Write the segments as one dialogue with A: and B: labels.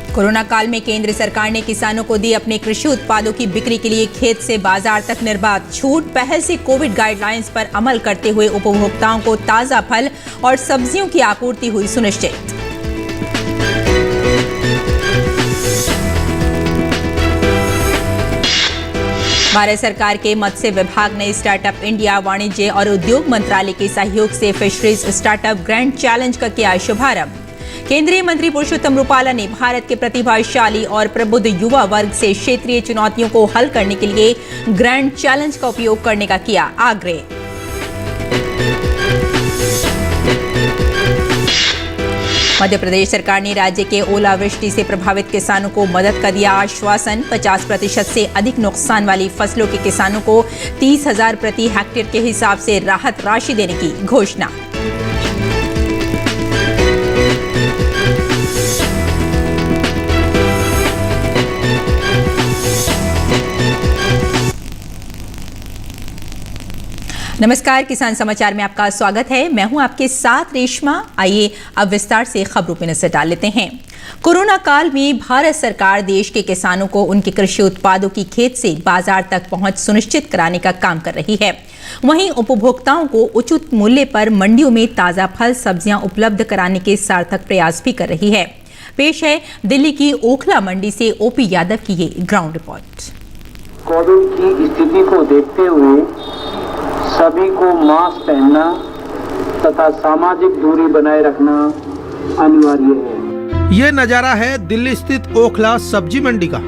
A: Corona काल में केंद्र सरकार ने किसानों को दी अपने कृषि उत्पादों की बिक्री के लिए खेत से बाजार तक निर्बाध छूट। पहल से कोविड गाइडलाइंस पर अमल करते हुए उपभोक्ताओं को ताजा फल और सब्जियों की आपूर्ति हुई सुनिश्चित। भारत सरकार के मत्स्य विभाग ने स्टार्टअप इंडिया वाणिज्य और उद्योग मंत्रालय के सहयोग से फिशरीज स्टार्टअप ग्रैंड चैलेंज का किया शुभारंभ। केंद्रीय मंत्री पुरुषोत्तम रूपाला ने भारत के प्रतिभाशाली और प्रबुद्ध युवा वर्ग से क्षेत्रीय चुनौतियों को हल करने के लिए ग्रैंड चैलेंज का उपयोग करने का किया आग्रह। मध्य प्रदेश सरकार ने राज्य के ओलावृष्टि से प्रभावित किसानों को मदद का दिया आश्वासन। 50% से अधिक नुकसान वाली फसलों के किसानों को 30,000 प्रति हेक्टेयर के हिसाब से राहत राशि देने की घोषणा। नमस्कार, किसान समाचार में आपका स्वागत है। मैं हूं आपके साथ रेशमा। आइए अब विस्तार से खबरों पर नजर डाल लेते हैं। कोरोना काल में भारत सरकार देश के किसानों को उनके कृषि उत्पादों की खेत से बाजार तक पहुंच सुनिश्चित कराने का काम कर रही है। वहीं उपभोक्ताओं को उचित मूल्य पर मंडियों में ताजा फल सब्जियां उपलब्ध कराने के सार्थक प्रयास भी कर रही है। पेश है दिल्ली की ओखला मंडी से ओपी यादव की ये ग्राउंड रिपोर्ट।
B: कोविड की स्थिति को देखते हुए सभी को मास्क पहनना तथा सामाजिक दूरी बनाए रखना अनिवार्य है।
C: ये नजारा है दिल्ली स्थित ओखला सब्जी मंडी का।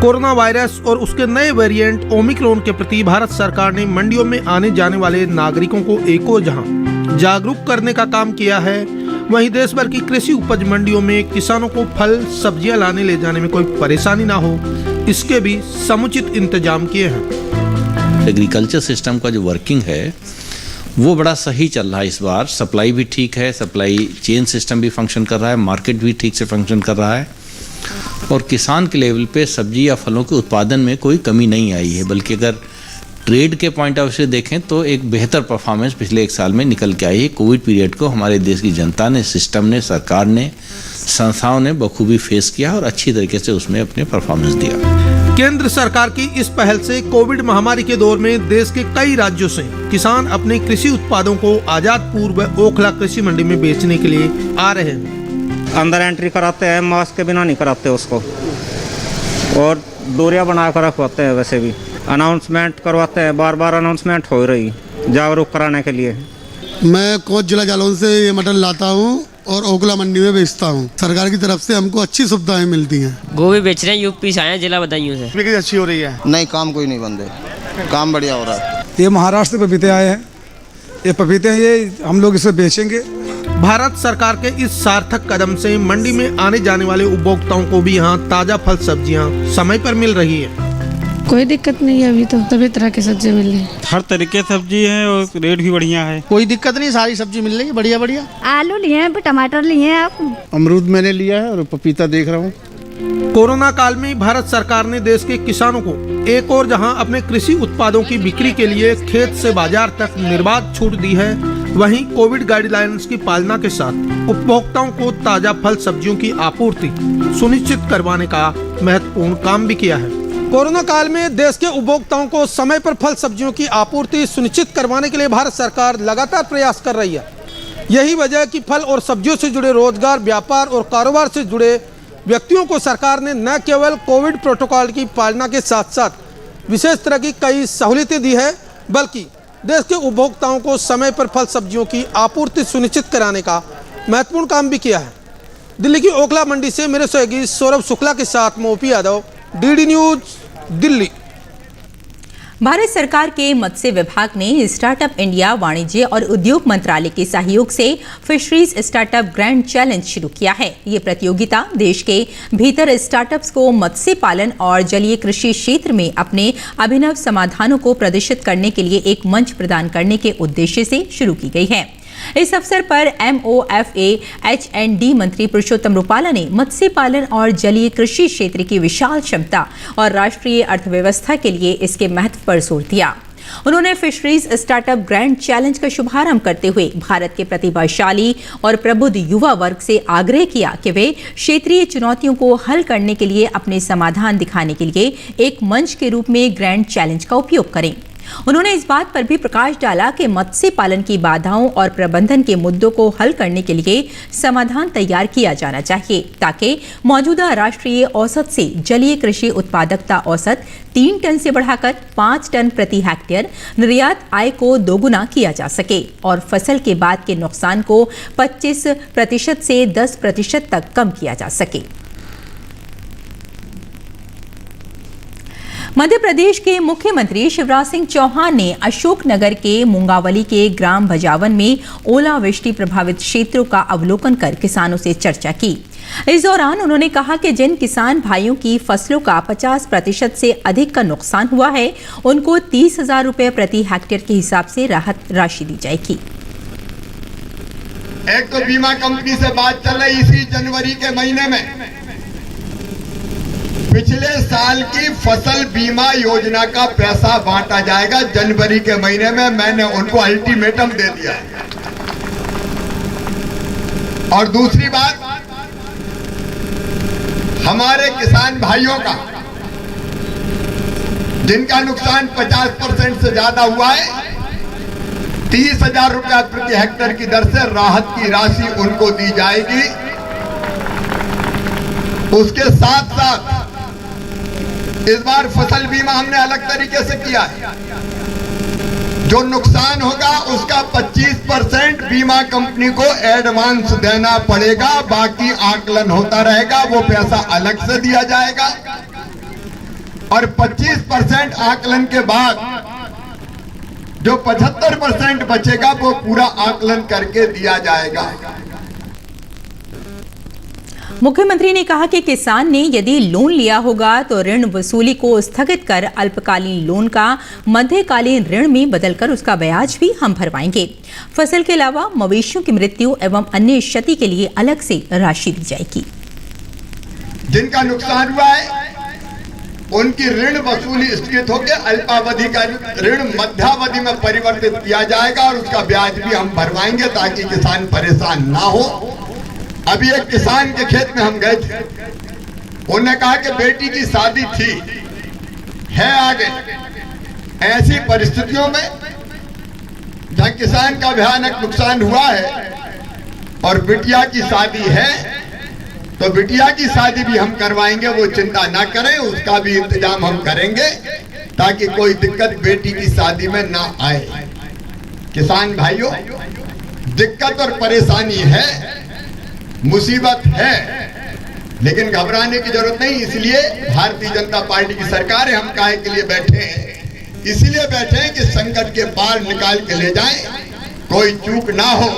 C: कोरोना वायरस और उसके नए वेरिएंट ओमिक्रॉन के प्रति भारत सरकार ने मंडियों में आने जाने वाले नागरिकों को एक और जहां जागरूक करने का काम किया है, वहीं देश भर की कृषि उपज मंडियों में किसानों को फल सब्जियां लाने ले जाने में कोई परेशानी ना हो, इसके भी समुचित इंतजाम किए हैं।
D: एग्रीकल्चर सिस्टम का जो वर्किंग है वो बड़ा सही चल रहा है। इस बार सप्लाई भी ठीक है, सप्लाई चेन सिस्टम भी फंक्शन कर रहा है, मार्केट भी ठीक से फंक्शन कर रहा है और किसान के लेवल पे सब्जी या फलों के उत्पादन में कोई कमी नहीं आई है, बल्कि अगर ट्रेड के पॉइंट ऑफ व्यू से देखें तो एक बेहतर परफॉर्मेंस पिछले एक साल में निकल के आई है। कोविड पीरियड को हमारे देश की जनता ने, सिस्टम ने, सरकार ने, संस्थाओं ने बखूबी फेस किया और अच्छी तरीके से उसमें अपने परफॉर्मेंस दिया।
C: केंद्र सरकार की इस पहल से कोविड महामारी के दौर में देश के कई राज्यों से किसान अपने कृषि उत्पादों को आजादपुर व ओखला कृषि मंडी में बेचने के लिए आ रहे हैं।
E: अंदर एंट्री कराते हैं, मास्क के बिना नहीं कराते उसको, और दूरियां बना कर रखवाते हैं। वैसे भी अनाउंसमेंट करवाते हैं, बार बार अनाउंसमेंट हो रही जागरूक कराने के लिए।
F: मैं कोच जिला जालौन से ये मटन लाता हूँ और ओखला मंडी में बेचता हूँ। सरकार की तरफ से हमको अच्छी सुविधाएं मिलती हैं।
G: गोभी बेच रहे हैं, यूपी से आए हैं, जिला बदायूं से।
H: बिक्री अच्छी हो रही है?
I: नहीं, काम कोई नहीं बंद है, काम बढ़िया हो रहा है।
J: ये महाराष्ट्र से पपीते आए हैं, ये पपीते हैं, ये हम लोग इसे बेचेंगे।
C: भारत सरकार के इस सार्थक कदम से मंडी में आने जाने वाले उपभोक्ताओं को भी यहाँ ताजा फल सब्जियाँ समय पर मिल रही है।
K: कोई दिक्कत नहीं है, अभी तो सभी तरह की सब्जी मिल रही है।
L: हर तरीके सब्जी है और रेट भी बढ़िया है।
H: कोई दिक्कत नहीं, सारी सब्जी मिल रही है, बढ़िया बढ़िया।
M: आलू लिए हैं, टमाटर लिए हैं, आप?
H: अमरूद मैंने लिया है और पपीता देख रहा हूँ।
C: कोरोना काल में भारत सरकार ने देश के किसानों को एक और जहां अपने कृषि उत्पादों की बिक्री के लिए खेत से बाजार तक निर्बाध छूट दी है, वहीं कोविड गाइडलाइंस की पालना के साथ उपभोक्ताओं को ताजा फल सब्जियों की आपूर्ति सुनिश्चित करवाने का महत्वपूर्ण काम भी किया है। कोरोना काल में देश के उपभोक्ताओं को समय पर फल सब्जियों की आपूर्ति सुनिश्चित करवाने के लिए भारत सरकार लगातार प्रयास कर रही है। यही वजह है कि फल और सब्जियों से जुड़े रोजगार, व्यापार और कारोबार से जुड़े व्यक्तियों को सरकार ने न केवल कोविड प्रोटोकॉल की पालना के साथ साथ विशेष तरह की कई सहूलियतें दी है, बल्कि देश के उपभोक्ताओं को समय पर फल सब्जियों की आपूर्ति सुनिश्चित कराने का महत्वपूर्ण काम भी किया है। दिल्ली की ओखला मंडी से मेरे सहयोगी सौरभ शुक्ला के साथ मैं OP Yadav, DD news, Delhi.
A: Bharat सरकार के मत्स्य विभाग ने स्टार्टअप इंडिया वाणिज्य और उद्योग मंत्रालय के सहयोग से फिशरीज स्टार्टअप ग्रैंड चैलेंज शुरू किया है। ये प्रतियोगिता देश के भीतर स्टार्टअप्स को मत्स्य पालन और जलीय कृषि क्षेत्र में अपने अभिनव समाधानों को प्रदर्शित करने के लिए एक मंच प्रदान करने के उद्देश्य से शुरू की गई है। इस अवसर पर MOFA-HND मंत्री पुरुषोत्तम रूपाला ने मत्स्य पालन और जलीय कृषि क्षेत्र की विशाल क्षमता और राष्ट्रीय अर्थव्यवस्था के लिए इसके महत्व पर जोर दिया। उन्होंने फिशरीज स्टार्टअप ग्रैंड चैलेंज का शुभारंभ करते हुए भारत के प्रतिभाशाली और प्रबुद्ध युवा वर्ग से आग्रह किया कि वे क्षेत्रीय चुनौतियों को हल करने के लिए अपने समाधान दिखाने के लिए एक मंच के रूप में ग्रैंड चैलेंज का उपयोग करें। उन्होंने इस बात पर भी प्रकाश डाला कि मत्स्य पालन की बाधाओं और प्रबंधन के मुद्दों को हल करने के लिए समाधान तैयार किया जाना चाहिए ताकि मौजूदा राष्ट्रीय औसत से जलीय कृषि उत्पादकता औसत 3 टन से बढ़ाकर 5 टन प्रति हेक्टेयर, निर्यात आय को दोगुना किया जा सके और फसल के बाद के नुकसान को 25% से 10% तक कम किया जा सके। मध्य प्रदेश के मुख्यमंत्री शिवराज सिंह चौहान ने अशोकनगर के मुंगावली के ग्राम भजावन में ओलावृष्टि प्रभावित क्षेत्रों का अवलोकन कर किसानों से चर्चा की। इस दौरान उन्होंने कहा कि जिन किसान भाइयों की फसलों का 50% से अधिक का नुकसान हुआ है, उनको 30,000 रुपये प्रति हेक्टेयर के हिसाब से राहत राशि दी जाएगी।
N: एक तो बीमा कंपनी से बात चल रही, इसी जनवरी के महीने में पिछले साल की फसल बीमा योजना का पैसा बांटा जाएगा। जनवरी के महीने में मैंने उनको अल्टीमेटम दे दिया। और दूसरी बात, हमारे किसान भाइयों का जिनका नुकसान 50% से ज्यादा हुआ है, 30,000 रुपया प्रति हेक्टेयर की दर से राहत की राशि उनको दी जाएगी। उसके साथ साथ इस बार फसल बीमा हमने अलग तरीके से किया है। जो नुकसान होगा उसका 25% बीमा कंपनी को एडवांस देना पड़ेगा, बाकी आकलन होता रहेगा, वो पैसा अलग से दिया जाएगा। और 25% आकलन के बाद जो 75% बचेगा वो पूरा आकलन करके दिया जाएगा।
A: मुख्यमंत्री ने कहा कि किसान ने यदि लोन लिया होगा तो ऋण वसूली को स्थगित कर अल्पकालीन लोन का मध्यकालीन ऋण में बदलकर उसका ब्याज भी हम भरवाएंगे। फसल के अलावा मवेशियों की मृत्यु एवं अन्य क्षति के लिए अलग से राशि दी जाएगी।
N: जिनका नुकसान हुआ है उनकी ऋण वसूली स्थगित होकर अल्पावधि का ऋण मध्यावधि में परिवर्तित किया जाएगा और उसका ब्याज भी हम भरवाएंगे ताकि किसान परेशान ना हो। अभी एक किसान के खेत में हम गए थे, उन्होंने कहा कि बेटी की शादी थी है आगे। ऐसी परिस्थितियों में जहां किसान का भयानक नुकसान हुआ है और बिटिया की शादी है, तो बिटिया की शादी भी हम करवाएंगे, वो चिंता ना करें, उसका भी इंतजाम हम करेंगे ताकि कोई दिक्कत बेटी की शादी में ना आए। किसान भाइयों, दिक्कत और परेशानी है, मुसीबत है, लेकिन घबराने की जरूरत नहीं। इसलिए भारतीय जनता पार्टी की सरकार है, हम काहे के लिए बैठे हैं? इसलिए बैठे हैं कि संकट के पार निकाल के ले जाएं, कोई चूक ना हो।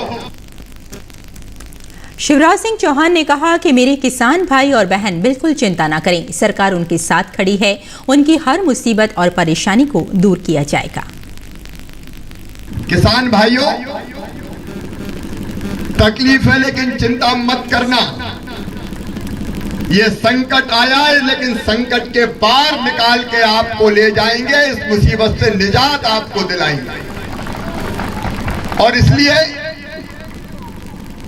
A: शिवराज सिंह चौहान ने कहा कि मेरे किसान भाई और बहन बिल्कुल चिंता ना करें, सरकार उनके साथ खड़ी है, उनकी हर मुसीबत और परेशानी को दूर किया जाएगा।
N: किसान भाइयों, तकलीफ है लेकिन चिंता मत करना। ये संकट आया है लेकिन संकट के पार निकाल के आपको ले जाएंगे, इस मुसीबत से निजात आपको दिलाएंगे। और इसलिए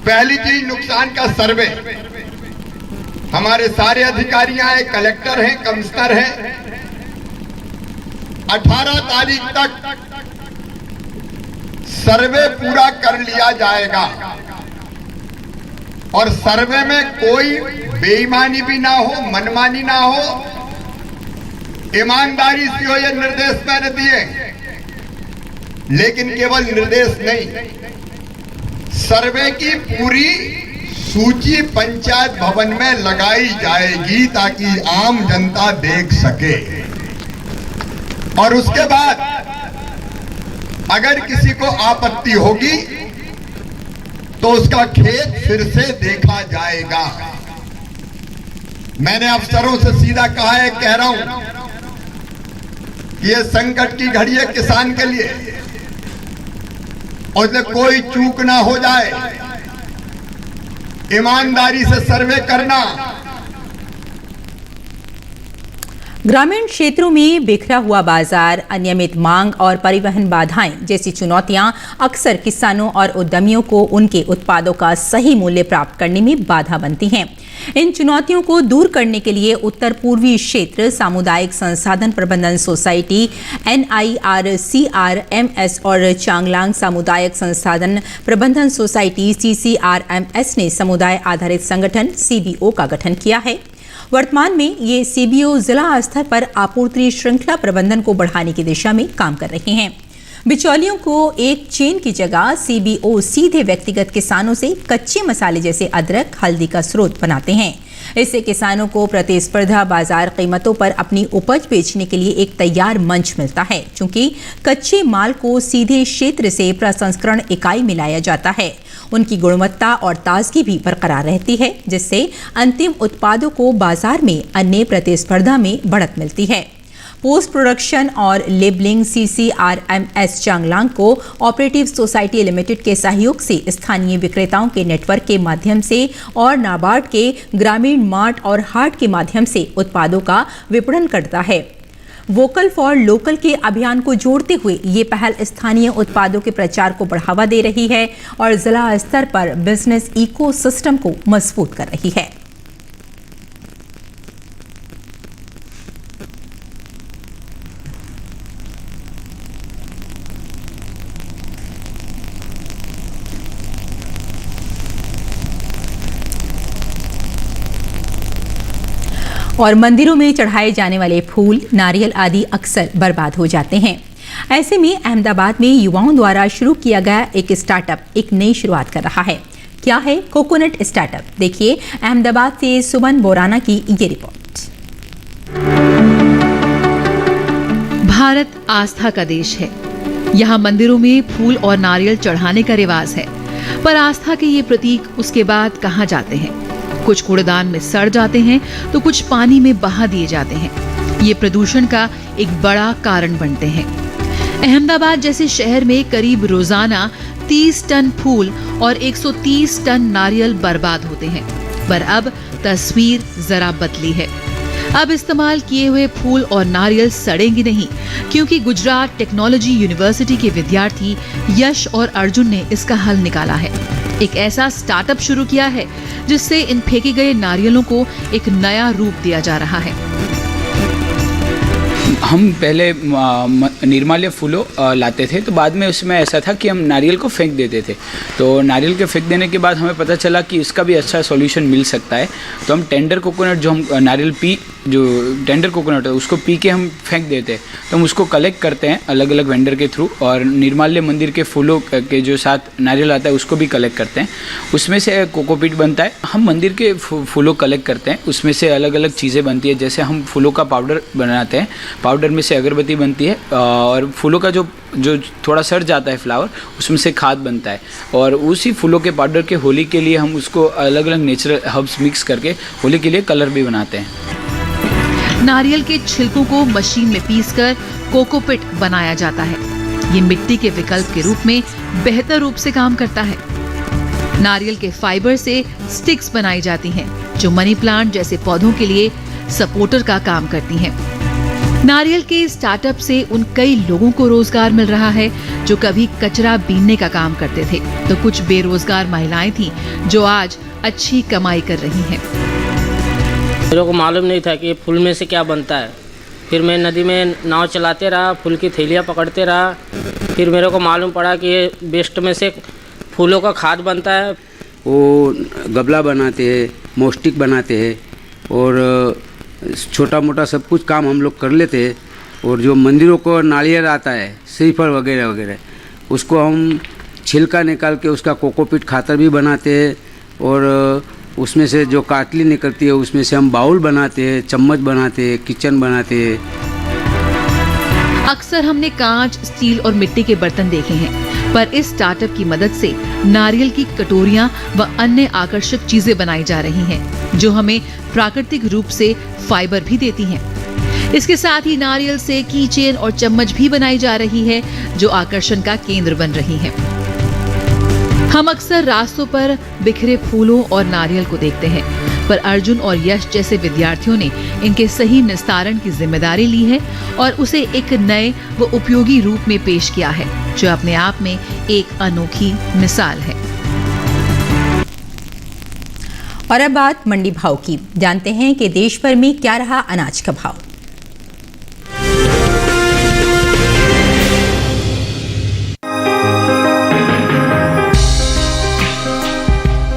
N: पहली चीज, नुकसान का सर्वे। हमारे सारे अधिकारी हैं, कलेक्टर हैं, कमिश्नर हैं। 18 तारीख तक सर्वे पूरा कर लिया जाएगा और सर्वे में कोई बेईमानी भी ना हो, मनमानी ना हो, ईमानदारी से हो, ये निर्देश मैंने दिए। लेकिन केवल निर्देश नहीं, सर्वे की पूरी सूची पंचायत भवन में लगाई जाएगी ताकि आम जनता देख सके। और उसके बाद अगर किसी को आपत्ति होगी तो उसका खेत फिर से देखा जाएगा। मैंने अफसरों से सीधा कहा है, कह रहा हूं कि ये संकट की घड़ी है किसान के लिए, और इसमें कोई चूक ना हो जाए, ईमानदारी से सर्वे करना।
A: ग्रामीण क्षेत्रों में बिखरा हुआ बाजार, अनियमित मांग और परिवहन बाधाएं जैसी चुनौतियां अक्सर किसानों और उद्यमियों को उनके उत्पादों का सही मूल्य प्राप्त करने में बाधा बनती हैं। इन चुनौतियों को दूर करने के लिए उत्तर पूर्वी क्षेत्र सामुदायिक संसाधन प्रबंधन सोसाइटी NIRCRMS और चांगलांग सामुदायिक संसाधन प्रबंधन सोसाइटी CCRMS ने समुदाय आधारित संगठन CBO का गठन किया है। वर्तमान में ये CBO जिला स्तर पर आपूर्ति श्रृंखला प्रबंधन को बढ़ाने की दिशा में काम कर रहे हैं। बिचौलियों को एक चेन की जगह CBO सीधे व्यक्तिगत किसानों से कच्चे मसाले जैसे अदरक, हल्दी का स्रोत बनाते हैं। इससे किसानों को प्रतिस्पर्धा बाजार कीमतों पर अपनी उपज बेचने के लिए एक तैयार मंच मिलता है। चूंकि कच्चे माल को सीधे क्षेत्र से प्रसंस्करण इकाई में लाया जाता है, उनकी गुणवत्ता और ताजगी भी बरकरार रहती है, जिससे अंतिम उत्पादों को बाजार में अन्य प्रतिस्पर्धा में बढ़त मिलती है। पोस्ट प्रोडक्शन और labelling CCRMS Changlang co operative society limited के सहयोग से स्थानीय विक्रेताओं के नेटवर्क के माध्यम से और नाबार्ड के ग्रामीण मार्ट और हाट के माध्यम से उत्पादों का विपणन करता है। वोकल फॉर लोकल के अभियान को जोड़ते हुए ये पहल स्थानीय उत्पादों के प्रचार को बढ़ावा दे रही है और जिला स्तर पर बिजनेस इकोसिस्टम को मजबूत कर रही है। और मंदिरों में चढ़ाए जाने वाले फूल, नारियल आदि अक्सर बर्बाद हो जाते हैं। ऐसे में अहमदाबाद में युवाओं द्वारा शुरू किया गया एक स्टार्टअप एक नई शुरुआत कर रहा है। क्या है कोकोनट स्टार्टअप? देखिए अहमदाबाद से सुमन बोराना की ये रिपोर्ट।
O: भारत आस्था का देश है। यहाँ मंदिरों में फूल और नारियल चढ़ाने का रिवाज है, पर आस्था के ये प्रतीक उसके बाद कहाँ जाते हैं? कुछ कूड़ेदान में सड़ जाते हैं तो कुछ पानी में बहा दिए जाते हैं। ये प्रदूषण का एक बड़ा कारण बनते हैं। अहमदाबाद जैसे शहर में करीब रोजाना 30 टन फूल और 130 टन नारियल बर्बाद होते हैं। पर अब तस्वीर जरा बदली है। अब इस्तेमाल किए हुए फूल और नारियल सड़ेंगे नहीं, क्योंकि गुजरात टेक्नोलॉजी यूनिवर्सिटी के विद्यार्थी यश और अर्जुन ने इसका हल निकाला है। एक ऐसा स्टार्टअप शुरू किया है जिससे इन फेंके गए नारियलों को एक नया रूप दिया जा रहा है।
P: हम पहले निर्माल्य फूलों लाते थे, तो बाद में उसमें ऐसा था कि हम नारियल को फेंक देते थे। तो नारियल के फेंक देने के बाद हमें पता चला कि इसका भी अच्छा सॉल्यूशन मिल सकता है। तो हम टेंडर कोकोनट, जो हम नारियल जो टेंडर कोकोनट है उसको पी के हम फेंक देते हैं, तो हम उसको कलेक्ट करते हैं अलग अलग वेंडर के थ्रू, और निर्माल्य मंदिर के फूलों के जो साथ नारियल आता है उसको भी कलेक्ट करते हैं। उसमें से कोकोपीट बनता है। हम मंदिर के फूलों कलेक्ट करते हैं, उसमें से अलग अलग चीज़ें बनती है। जैसे हम फूलों का पाउडर बनाते हैं, पाउडर में से अगरबत्ती बनती है, और फूलों का जो थोड़ा सड़ जाता है फ्लावर, उसमें से खाद बनता है। और उसी फूलों के पाउडर के होली के लिए हम उसको अलग अलग नेचुरल हर्ब्स मिक्स करके होली के लिए कलर भी बनाते हैं।
O: नारियल के छिलकों को मशीन में पीसकर कोकोपिट बनाया जाता है। ये मिट्टी के विकल्प के रूप में बेहतर रूप से काम करता है। नारियल के फाइबर से स्टिक्स बनाई जाती हैं, जो मनी प्लांट जैसे पौधों के लिए सपोर्टर का काम करती हैं। नारियल के स्टार्टअप से उन कई लोगों को रोजगार मिल रहा है जो कभी कचरा बीनने का काम करते थे, तो कुछ बेरोजगार महिलाएं थीं जो आज अच्छी कमाई कर रही हैं।
G: मेरे को मालूम नहीं था कि ये फूल में से क्या बनता है। फिर मैं नदी में नाव चलाते रहा, फूल की थैलियाँ पकड़ते रहा। फिर मेरे को मालूम पड़ा कि ये वेस्ट में से फूलों का खाद बनता है।
Q: वो गबला बनाते हैं, मोस्टिक बनाते हैं, और छोटा मोटा सब कुछ काम हम लोग कर लेते हैं। और जो मंदिरों को नारियल आता है, श्रीफल वगैरह वगैरह, उसको हम छिलका निकाल के उसका कोकोपीट खातर भी बनाते हैं। और उसमें से जो काटली निकलती है उसमें से हम बाउल बनाते हैं, चम्मच बनाते हैं, किचन बनाते हैं।
O: अक्सर हमने कांच, स्टील और मिट्टी के बर्तन देखे हैं, पर इस स्टार्टअप की मदद से नारियल की कटोरियां व अन्य आकर्षक चीजें बनाई जा रही हैं, जो हमें प्राकृतिक रूप से फाइबर भी देती हैं। इसके साथ ही नारियल से की चेन और चम्मच भी बनाई जा रही है, जो आकर्षण का केंद्र बन रही है। हम अक्सर रास्तों पर बिखरे फूलों और नारियल को देखते हैं, पर अर्जुन और यश जैसे विद्यार्थियों ने इनके सही निस्तारण की जिम्मेदारी ली है और उसे एक नए व उपयोगी रूप में पेश किया है, जो अपने आप में एक अनोखी मिसाल है।
A: और अब बात मंडी भाव की। जानते हैं कि देश भर में क्या रहा अनाज का भाव।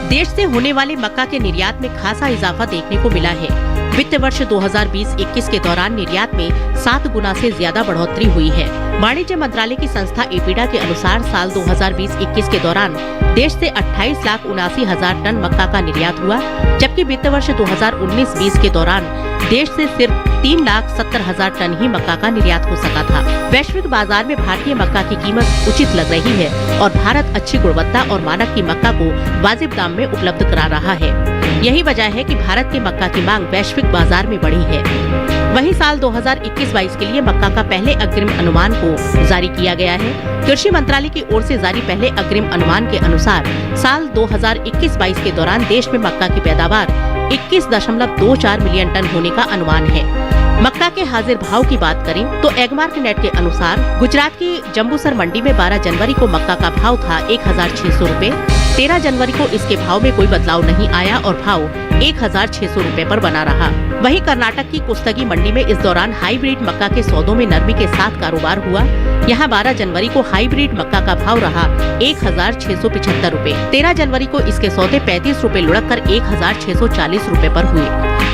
R: देश से होने वाले मक्का के निर्यात में खासा इजाफा देखने को मिला है। वित्त वर्ष 2020-21 के दौरान निर्यात में 7 गुना से ज्यादा बढ़ोतरी हुई है। वाणिज्य मंत्रालय की संस्था एपीडा के अनुसार साल 2020-21 के दौरान देश से 28,79,000 टन मक्का का निर्यात हुआ, जबकि वित्त वर्ष 2019-20 के दौरान देश से सिर्फ 3,70,000 टन ही मक्का का निर्यात हो सका था। वैश्विक बाजार में भारतीय मक्का की कीमत उचित लग रही है और भारत अच्छी गुणवत्ता और मानक की मक्का को वाजिब दाम में उपलब्ध करा रहा है। यही वजह है कि भारत के मक्का की मांग वैश्विक बाजार में बढ़ी है। वहीं साल 2021-22 के लिए मक्का का पहले अग्रिम अनुमान को जारी किया गया है। कृषि मंत्रालय की ओर से जारी पहले अग्रिम अनुमान के अनुसार साल 2021-22 के दौरान देश में मक्का की पैदावार 21.24 मिलियन टन होने का अनुमान है। मक्का के हाजिर भाव की बात करें तो एगमार्क नेट के अनुसार गुजरात की जंबूसर मंडी में 12 जनवरी को मक्का का भाव था 1,600 रूपए। 13 जनवरी को इसके भाव में कोई बदलाव नहीं आया और भाव 1,600 रूपए पर बना रहा। वहीं कर्नाटक की कुस्तगी मंडी में इस दौरान हाइब्रिड मक्का के सौदों में नरमी के साथ कारोबार हुआ। यहाँ 12 जनवरी को हाइब्रिड मक्का का भाव रहा 1,675 रूपए। 13 जनवरी को इसके सौदे 35 रूपए लुढ़क कर 1,640 रूपए पर हुए।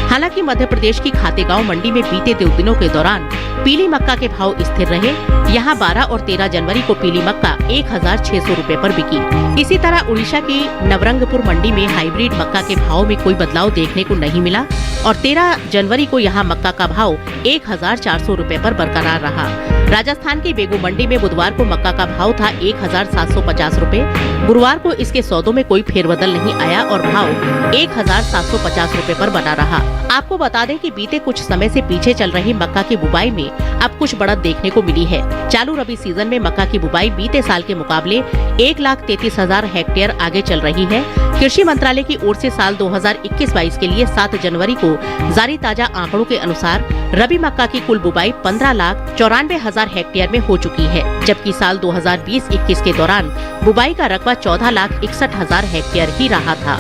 R: हालांकि मध्य प्रदेश की खातेगांव मंडी में बीते 2 दिनों के दौरान पीली मक्का के भाव स्थिर रहे। यहाँ 12 और 13 जनवरी को पीली मक्का 1,600 रूपए पर बिकी। इसी तरह उड़ीसा की नवरंगपुर मंडी में हाइब्रिड मक्का के भाव में कोई बदलाव देखने को नहीं मिला और 13 जनवरी को यहाँ मक्का का भाव 1,400 रूपए पर बरकरार रहा। राजस्थान की बेगू मंडी में बुधवार को मक्का का भाव था 1,750 रूपए। गुरुवार को इसके सौदों में कोई फेरबदल नहीं आया और भाव 1,750 रूपए पर बना रहा। आपको बता दें कि बीते कुछ समय से पीछे चल रही मक्का की बुवाई में अब कुछ बढ़त देखने को मिली है। चालू रबी सीजन में मक्का की बुवाई बीते साल के मुकाबले 1,33,000 हेक्टेयर आगे चल रही है। कृषि मंत्रालय की ओर से साल 2021-22 के लिए 7 जनवरी को जारी ताजा आंकड़ों के अनुसार रबी मक्का की कुल बुवाई 15,94,000 हेक्टेयर में हो चुकी है, जबकि साल 2020-21 के दौरान बुवाई का रकबा 14,61,000 हेक्टेयर ही रहा था।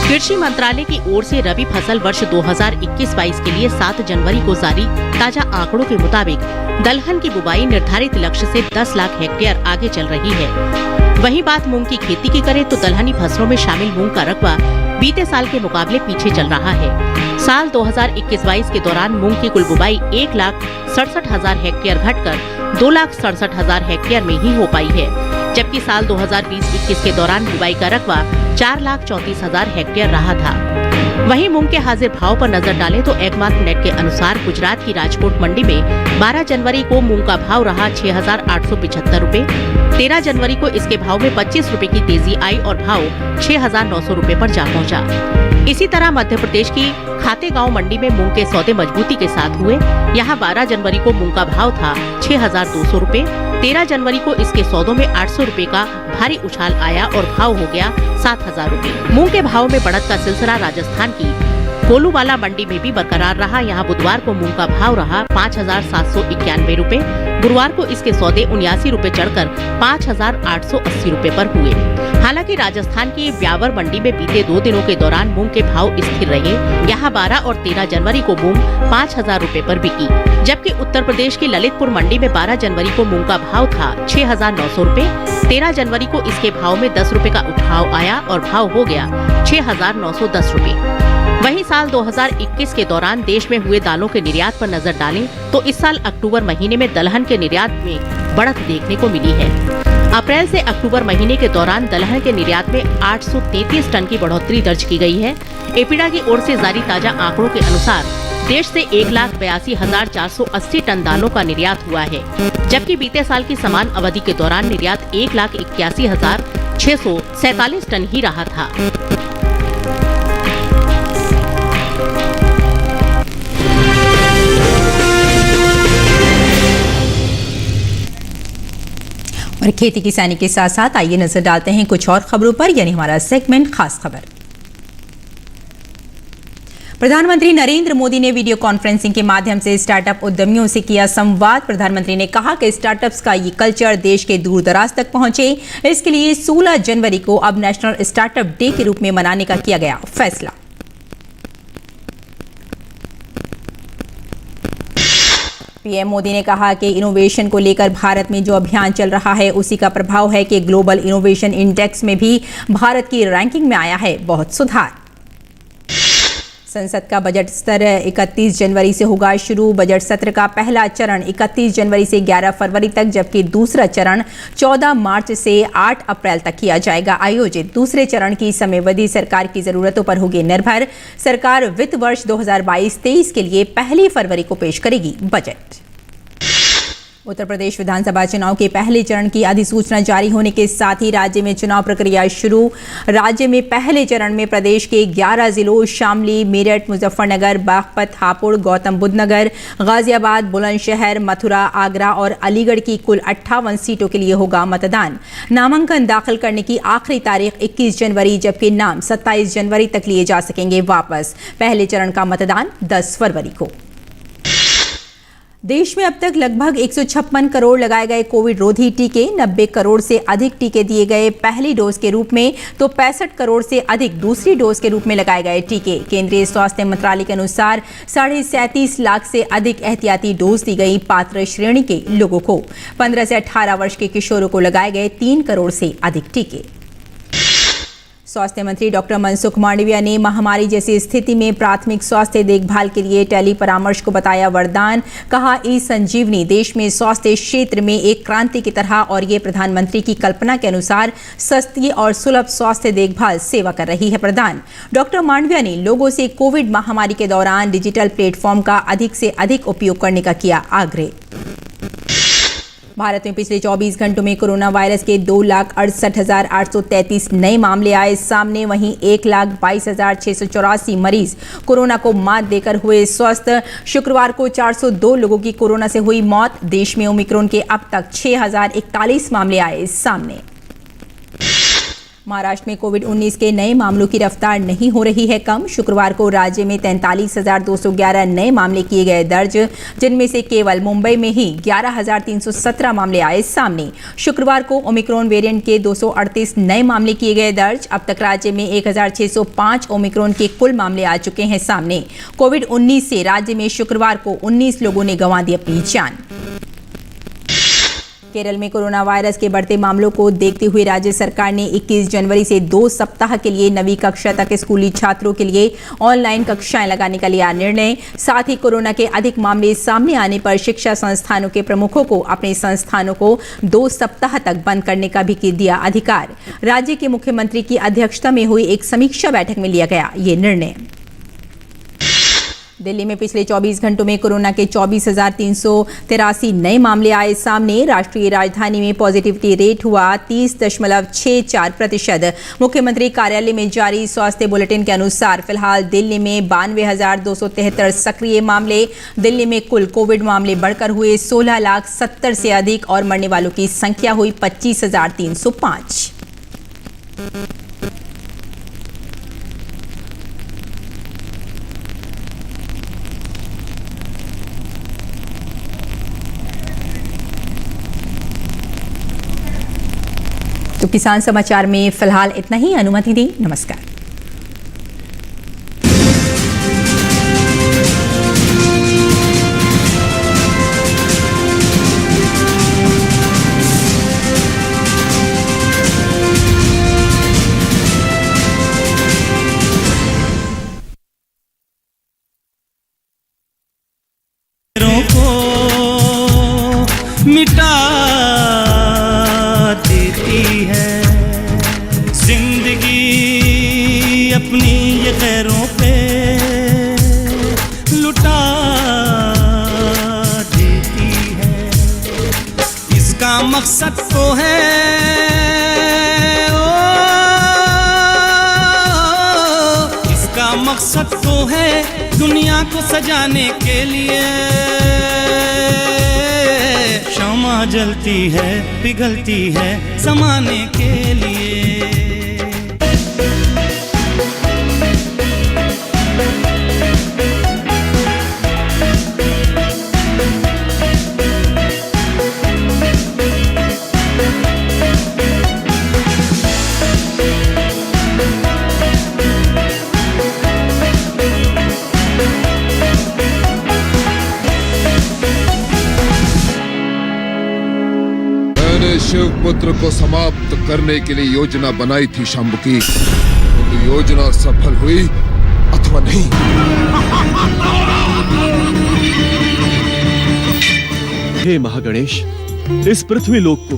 R: कृषि मंत्रालय की ओर से रबी फसल वर्ष 2021-22 के लिए 7 जनवरी को जारी ताजा आंकड़ों के मुताबिक दलहन की बुवाई निर्धारित लक्ष्य से 10 लाख हेक्टेयर आगे चल रही है। वहीं बात मूंग की खेती की करें तो दलहनी फसलों में शामिल मूंग का रकबा बीते साल के मुकाबले पीछे चल रहा है। साल 2021-22 के दौरान मूंग की कुल बुवाई 1,67,000 हेक्टेयर घटकर 2,67,000 हेक्टेयर में ही हो पाई है, जबकि साल 2020-21 के दौरान बुवाई का रकबा 4,34,000 हेक्टेयर रहा था। वहीं मूंग के हाजिर भाव पर नजर डालें तो एगमार्क नेट के अनुसार गुजरात की राजकोट मंडी में 12 जनवरी को मूंग का भाव रहा 6,875 रूपए। 13 जनवरी को इसके भाव में 25 रूपए की तेजी आई और भाव 6,900 रूपए पर जा पहुंचा। इसी तरह मध्य प्रदेश की खातेगांव मंडी में मूंग के सौदे मजबूती के साथ हुए। यहाँ 12 जनवरी को मूंग का भाव था 6,200 रूपए। 13 जनवरी को इसके सौदों में 800 रूपए का भारी उछाल आया और भाव हो गया 7,000 रूपए। मूंग के भाव में बढ़त का सिलसिला राजस्थान की कोलूवाला मंडी में भी बरकरार रहा। यहाँ बुधवार को मूंग का भाव रहा 5,791 रूपए। गुरुवार को इसके सौदे 79 रूपए चढ़कर 5,880 रूपए पर हुए। हालांकि राजस्थान की ब्यावर मंडी में बीते 2 दिनों के दौरान मूंग के भाव स्थिर रहे। यहाँ 12 और 13 जनवरी को मूंग 5,000 रूपए पर बिकी, जबकि उत्तर प्रदेश की ललितपुर मंडी में 12 जनवरी को मूंग का भाव था 6,900 रूपए। 13 जनवरी को इसके भाव में 10 रूपए का उठाव आया और भाव हो गया 6,910 रूपए। वहीं साल 2021 के दौरान देश में हुए दालों के निर्यात पर नजर डालें तो इस साल अक्टूबर महीने में दलहन के निर्यात में बढ़त देखने को मिली है। अप्रैल से अक्टूबर महीने के दौरान दलहन के निर्यात में 833 टन की बढ़ोतरी दर्ज की गई है। एपीडा की ओर से जारी ताजा आंकड़ों के अनुसार देश से 1,82,480 टन दालों का निर्यात हुआ है, जबकि बीते साल की समान अवधि के दौरान निर्यात 1,81,647 टन ही रहा था।
A: और खेती किसानी के साथ साथ आइए नजर डालते हैं कुछ और खबरों पर, यानी हमारा सेगमेंट खास खबर। प्रधानमंत्री नरेंद्र मोदी ने वीडियो कॉन्फ्रेंसिंग के माध्यम से स्टार्टअप उद्यमियों से किया संवाद। प्रधानमंत्री ने कहा कि स्टार्टअप्स का ये कल्चर देश के दूर दराज तक पहुंचे, इसके लिए 16 जनवरी को अब नेशनल स्टार्टअप डे के रूप में मनाने का किया गया फैसला। पीएम मोदी ने कहा कि इनोवेशन को लेकर भारत में जो अभियान चल रहा है उसी का प्रभाव है कि ग्लोबल इनोवेशन इंडेक्स में भी भारत की रैंकिंग में आया है बहुत सुधार। संसद का बजट सत्र 31 जनवरी से होगा शुरू। बजट सत्र का पहला चरण 31 जनवरी से 11 फरवरी तक, जबकि दूसरा चरण 14 मार्च से 8 अप्रैल तक किया जाएगा आयोजित। दूसरे चरण की समयावधि सरकार की जरूरतों पर होगी निर्भर। सरकार वित्त वर्ष 2022-23 के लिए 1 फरवरी को पेश करेगी बजट। उत्तर प्रदेश विधानसभा चुनाव के पहले चरण की अधिसूचना जारी होने के साथ ही राज्य में चुनाव प्रक्रिया शुरू। राज्य में पहले चरण में प्रदेश के 11 जिलों शामली, मेरठ, मुजफ्फरनगर, बागपत, हापुड़, गौतम बुद्ध नगर, गाजियाबाद, बुलंदशहर, मथुरा, आगरा और अलीगढ़ की कुल 58 सीटों के लिए होगा मतदान। नामांकन दाखिल करने की आखिरी तारीख 21 जनवरी, जबकि नाम 27 जनवरी तक लिए जा सकेंगे वापस। पहले चरण का मतदान 10 फरवरी को। देश में अब तक लगभग 156 करोड़ लगाए गए कोविड रोधी टीके, 90 करोड़ से अधिक टीके दिए गए पहली डोज के रूप में, तो 65 करोड़ से अधिक दूसरी डोज के रूप में लगाए गए टीके। केंद्रीय स्वास्थ्य मंत्रालय के अनुसार 37.5 लाख से अधिक एहतियाती डोज दी गई पात्र श्रेणी के लोगों को। 15 से 18 वर्ष के किशोरों को लगाए गए 3 करोड़ से अधिक टीके। स्वास्थ्य मंत्री डॉक्टर मनसुख मांडविया ने महामारी जैसी स्थिति में प्राथमिक स्वास्थ्य देखभाल के लिए टेली परामर्श को बताया वरदान। कहा, ई संजीवनी देश में स्वास्थ्य क्षेत्र में एक क्रांति की तरह और ये प्रधानमंत्री की कल्पना के अनुसार सस्ती और सुलभ स्वास्थ्य देखभाल सेवा कर रही है प्रदान। डॉक्टर मांडविया ने लोगों से कोविड महामारी के दौरान डिजिटल प्लेटफॉर्म का अधिक से अधिक उपयोग करने का किया आग्रह। भारत में पिछले 24 घंटों में कोरोना वायरस के 2,68,833 नए मामले आए सामने। वहीं 1,22,684 मरीज कोरोना को मात देकर हुए स्वस्थ। शुक्रवार को 402 लोगों की कोरोना से हुई मौत। देश में ओमिक्रॉन के अब तक 6,041 मामले आए सामने। महाराष्ट्र में कोविड-19 के नए मामलों की रफ्तार नहीं हो रही है कम। शुक्रवार को राज्य में 43,211 नए मामले किए गए दर्ज, जिनमें से केवल मुंबई में ही 11,317 मामले आए सामने। शुक्रवार को ओमिक्रॉन वेरिएंट के 238 नए मामले किए गए दर्ज। अब तक राज्य में 1,605 ओमिक्रॉन के कुल मामले आ चुके हैं सामने। कोविड-19 से राज्य में शुक्रवार को 19 लोगों ने गंवा दी अपनी जान। केरल में कोरोना वायरस के बढ़ते मामलों को देखते हुए राज्य सरकार ने 21 जनवरी से 2 सप्ताह के लिए नवीं कक्षा तक स्कूली छात्रों के लिए ऑनलाइन कक्षाएं लगाने का लिया निर्णय। साथ ही कोरोना के अधिक मामले सामने आने पर शिक्षा संस्थानों के प्रमुखों को अपने संस्थानों को 2 सप्ताह तक बंद करने का भी दिया अधिकार। राज्य के मुख्यमंत्री की अध्यक्षता में हुई एक समीक्षा बैठक में लिया गया ये निर्णय। दिल्ली में पिछले 24 घंटों में कोरोना के 24,383 नए मामले आए सामने। राष्ट्रीय राजधानी में पॉजिटिविटी रेट हुआ 30.64%। मुख्यमंत्री कार्यालय में जारी स्वास्थ्य बुलेटिन के अनुसार फिलहाल दिल्ली में 92,273 सक्रिय मामले। दिल्ली में कुल कोविड मामले बढ़कर हुए 16,70,000 से अधिक और मरने वालों की संख्या हुई 25,305। तो किसान समाचार में फिलहाल इतना ही। अनुमति दी, नमस्कार।
S: मिटा देती है जिंदगी अपनी ये गैरों पे लुटा देती है। इसका मकसद तो है इसका मकसद तो है दुनिया को सजाने के लिए क्षमा जलती है पिघलती है समाने के लिए।
T: शिवपुत्र को समाप्त करने के लिए योजना बनाई थी शाम्बुकी, तो योजना सफल हुई अथवा नहीं।
U: हे महागणेश, इस पृथ्वी लोक को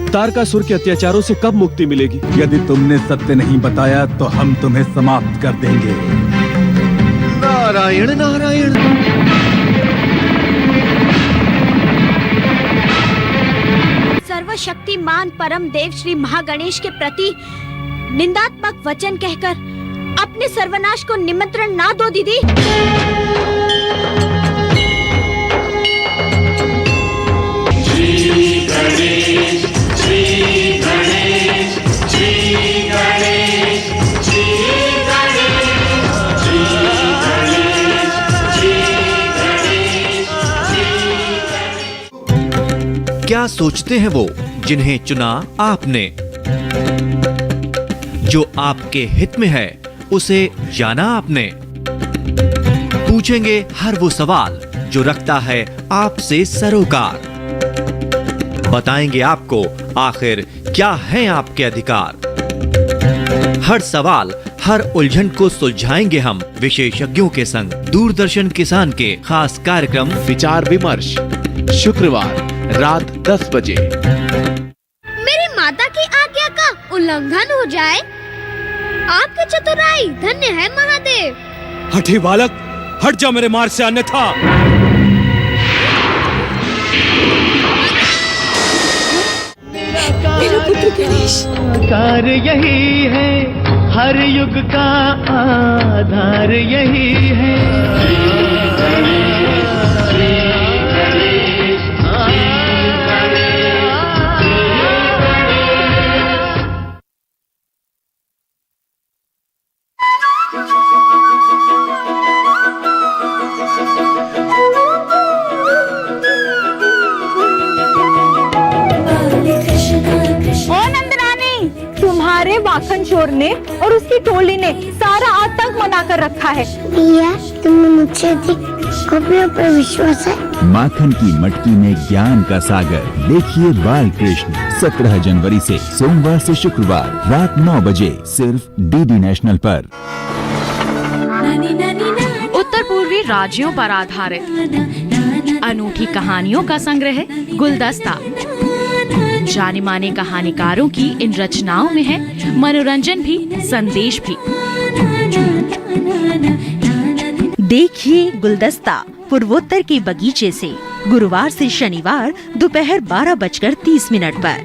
U: तारकासुर के अत्याचारों से कब मुक्ति मिलेगी?
V: यदि तुमने सत्य नहीं बताया तो हम तुम्हें समाप्त कर देंगे।
U: नारायण नारायण।
M: सर्वशक्तिमान परम देव श्री महागणेश के प्रति निंदात्मक वचन कहकर अपने सर्वनाश को निमंत्रण ना दो दीदी।
S: श्री गणेश श्री गणेश श्री गणेश श्री गणेश श्री गणेश श्री गणेश।
W: क्या सोचते हैं वो जिन्हें चुना आपने? जो आपके हित में है उसे जाना आपने? पूछेंगे हर वो सवाल जो रखता है आपसे सरोकार। बताएंगे आपको आखिर क्या है आपके अधिकार। हर सवाल हर उलझन को सुलझाएंगे हम विशेषज्ञों के संग। दूरदर्शन किसान के खास कार्यक्रम
U: विचार विमर्श, शुक्रवार रात 10 बजे।
M: मेरी माता की आज्ञा का उल्लंघन हो जाए, आपकी चतुराई धन्य है महादेव।
U: हठी बालक, हट जा मेरे मार्ग से, अन्यथा।
S: मेरा पुत्र गणेश। कार्य यही है, हर युग का आधार यही है।
X: तुम्हारे माखन चोर ने और उसकी टोली ने सारा आतंक मनाकर रखा है।
M: भैया, तुम्हें मुझसे अधिक गोपियों पर विश्वास है?
V: माखन की मटकी में ज्ञान का सागर। देखिए बाल कृष्ण 17 जनवरी से सोमवार से शुक्रवार रात 9 बजे सिर्फ डीडी नेशनल पर।
O: उत्तर पूर्वी राज्यों पर आधारित अनूठी कहानियों का संग्रह गुलदस्ता। जाने माने कहानीकारों की इन रचनाओं में है मनोरंजन भी, संदेश भी।
R: देखिए गुलदस्ता पूर्वोत्तर के बगीचे से गुरुवार से शनिवार दोपहर 12:30 पर।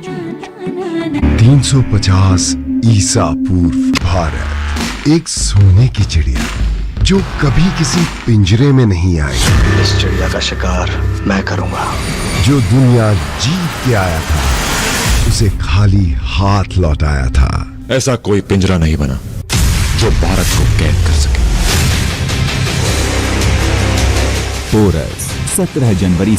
T: 350 ईसा पूर्व भारत, एक सोने की चिड़िया जो कभी किसी पिंजरे में नहीं आई।
Y: इस चिड़िया का शिकार मैं करूंगा।
T: जो दुनिया जीत के आया था, उसे खाली हाथ लौटाया था।
Y: ऐसा कोई पिंजरा नहीं बना जो भारत को कैद कर सके।
V: पोरस 17 जनवरी